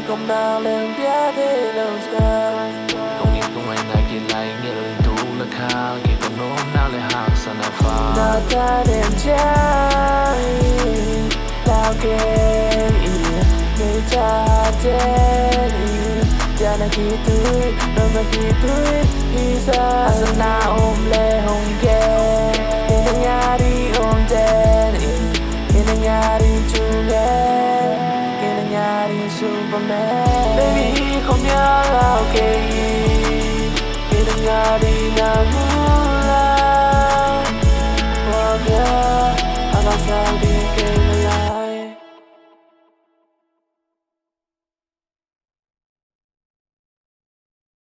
Không nào lên biết thế lâu xa Công nghiệp công anh này kia lại nghe lời tu là khá Kể còn nôm nào lại hàng xa nào phá Nào ta đêm cháy Lao kê Người ta tên Cha na khi tôi Nơi mà khi tôi Đi xa Asa na ôm lê hồng ghê Hina nga đi ôm tên Hina nga đi chú ghê Hina nga đi Superman Baby không nhớ lao kê Hina nga đi na